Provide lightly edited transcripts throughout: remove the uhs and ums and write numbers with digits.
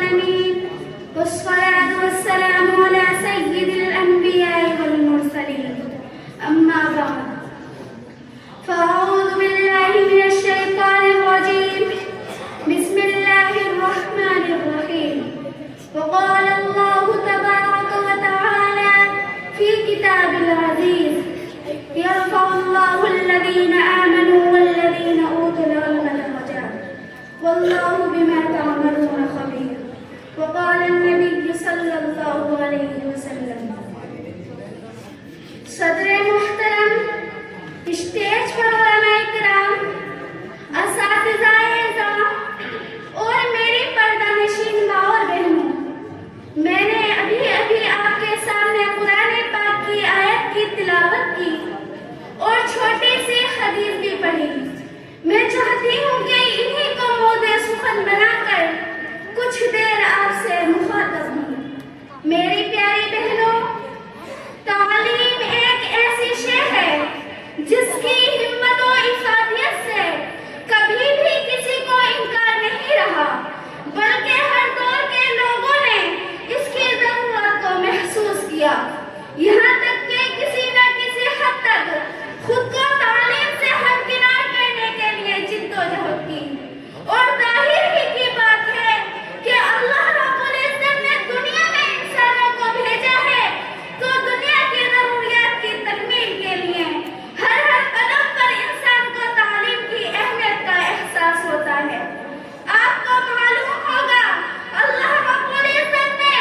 العالمين والصلاة والسلام على سيد الأنبياء والمرسلين أما بعد فأعوذ بالله من الشيطان الرجيم بسم الله الرحمن الرحيم وقال الله تبارك وتعالى في كتاب العزيز يرفع الله الذين آمنوا والذين أوتوا العلم درجات والله بما تعملون خبير وقال النبي صلى الله عليه وسلم صدر محترم اسٹیج پر علماء کرام اساتذۂ اعزام اور میری پردہ نشین ماں اور بہنوں، میں نے ابھی آپ کے سامنے قرآن پاک کی آیت کی تلاوت کی اور چھوٹی سی حدیث بھی پڑھی۔ میں چاہتی ہوں کہ انہی کو موضوع سخن بنا کر کچھ دیر آپ سے مخاطب ہوں۔ میری پیاری بہنوں، تعلیم ایک ایسی شے ہے جس کی ہمت و افادیت سے کبھی بھی کسی کو انکار نہیں رہا، بلکہ ہر دور کے لوگوں نے اس کی ضرورت کو محسوس کیا، یہاں تک کہ کسی نہ کسی حد تک خود کو تعلیم سے ہمکنار کرنے کے لیے جدوجہد کی۔ اور ظاہر ہی کی بات ہے کہ اللہ رب العزت نے دنیا میں انسانوں کو بھیجا ہے تو دنیا کی ضروریات کی تکمیل کے لیے ہر قدم پر انسان کو تعلیم کی اہمیت کا احساس ہوتا ہے۔ آپ کو معلوم ہوگا اللہ رب العزت نے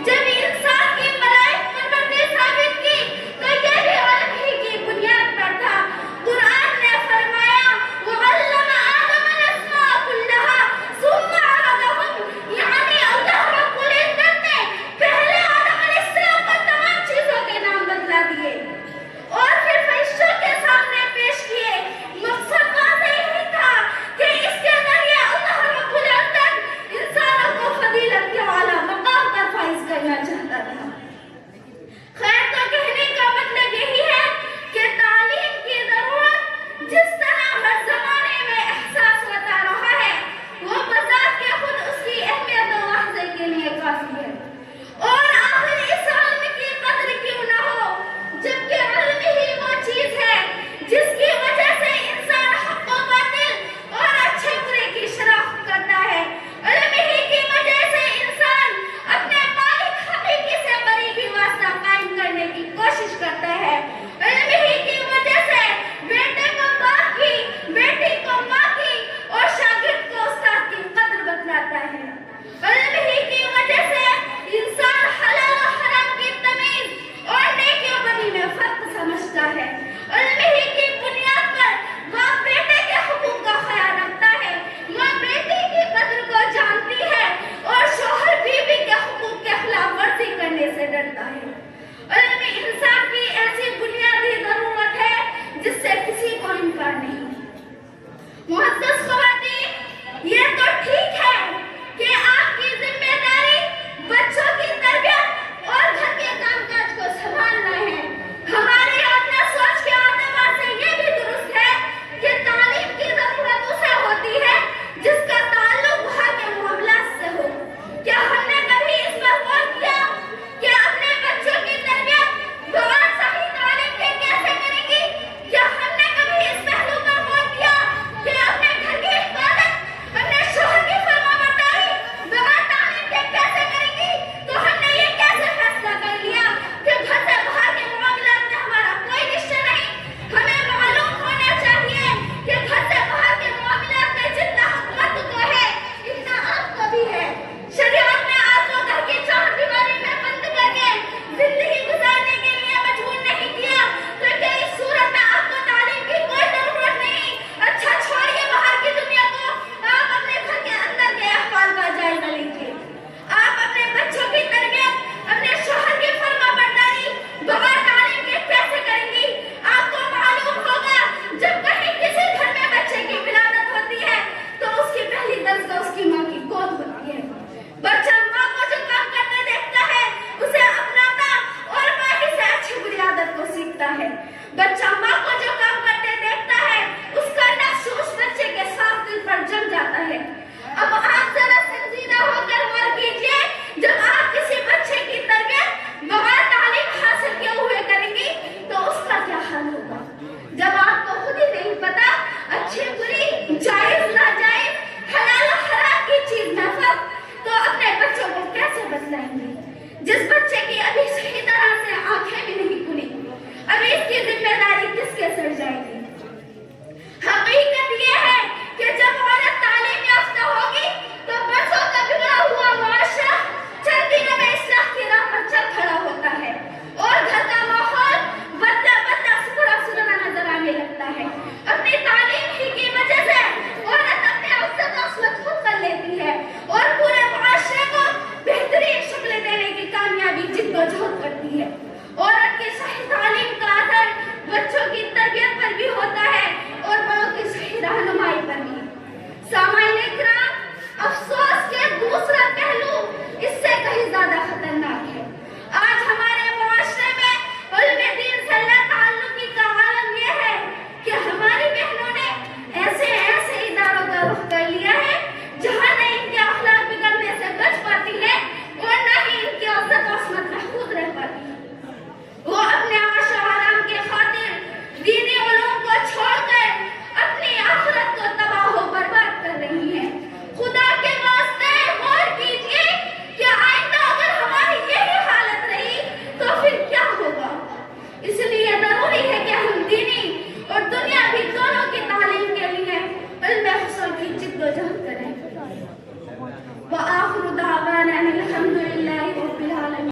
جب انسان کی ملائک پروردگی ثابت کی تو یہ بھی علم ہی کی بنیاد پر تھا۔ قرآن نے فرمایا وَعَلَّمَ آدَمَ الْأَسْمَاءَ كُلَّهَا ثُمَّ عَرَضَهُمْ، یعنی اللہ رب العزت نے پہلے آدم علیہ السلام کو تمام چیزوں کے نام بتلا دیے اور پھر فرشتوں کے سامنے پیش کیے۔ مقصد واضح ہی تھا کہ اس کے ذریعے اللہ رب العزت انسانوں کو فضیلت کے اعلیٰ مقام پر فائز کرنا چاہتا تھا۔ خیر، تو کہنے کا مطلب یہی ہے کہ تعلیم کی ضرورت جس طرح ہر زمانے میں احساس ہوتا رہا ہے وہ بذات کے خود اس کی اہمیت و واضح کے لیے کافی ہے۔ اور آخر اس علم کی قدر کیوں نہ ہو جبکہ علم ہی وہ چیز ہے جس کی وجہ سے انسان حق و باطل اور اچھے برے کی شناخت کرتا ہے۔ علم ہی کی وجہ سے انسان اپنے مالک حقیقی سے قریبی واسطہ قائم کرنے کی کوشش کرتا ہے۔ علم ہی کی وجہ سے بیٹے کو باپ کی، بیٹی کو ماں کی اور شاگرد کو استاد کی قدر بتلاتا ہے۔ علم ہی کی وجہ سے انسان حلال و حرام کی تمیز اور نیکی و بدی میں فرق سمجھتا ہے۔ علم ہی کی بنیاد پر باپ بیٹے کے حقوق کا خیال رکھتا ہے، ماں بیٹی کی قدر کو جانتی ہے اور شوہر بیوی کے حقوق کے خلاف ورزی کرنے سے ڈرتا ہے۔ علم انسان کی ایسی بنیادی ضرورت ہے جس سے کسی کو انکار نہیں۔ معزز خواتین، یہ تو ٹھیک ہے کہ آپ کی ذمہ داری بچوں کی تربیت اور گھر کے کام کاج کو سنبھالنا ہے۔ ہماری اپنے سوچ کے اعتبار سے یہ بھی درست ہے کہ تعلیم کی ضرورت اسے ہوتی ہے جس کا تعلق گھر کے معاملات سے ہو۔ کیا ہم نے کبھی اس پر غور کیا کہ اپنے بچوں کی تربیت بغیر صحیح تعلیم کے کیسے کریں گی؟ کیا ہم نے کبھی اس پہلو پر غور کیا کہ اپنے گھر کی حفاظت، اپنے شوہر کی فرمانبرداری بغیر تعلیم کے کیسے کریں گی؟ تو ہم نے یہ کیسے فیصلہ کر لیا کہ گھر سے باہر کے معاملات میں ہمارا کوئی رشتہ نہیں؟ ہمیں معلوم ہونا چاہیے کہ گھر سے باہر کے معاملات میں جتنا حق مرد کو ہے اتنا آپ کو بھی ہے۔ شریعت نے آپ کو گھر کی چار دیواری میں بند کر کے زندگی گزارنے کے لیے مجبور نہیں کیا، تو کیا اس صورت میں آپ کو تعلیم کی کوئی ضرورت نہیں؟ اچھا چھوڑیے باہر کی دنیا کو، آپ اپنے گھر کے اندر کے احوال کا جائزہ لیجیے۔ آپ اپنے بچوں کی تربیت، اپنے شوہر کی فرمانبرداری بغیر تعلیم کے کیسے کریں گی؟ آپ کو معلوم ہوگا جب کہیں کسی گھر میں بچے کی ولادت ہوتی ہے تو اس کی پہلی درجہ اس کی ماں کی گود ہوتی ہے۔ بچہ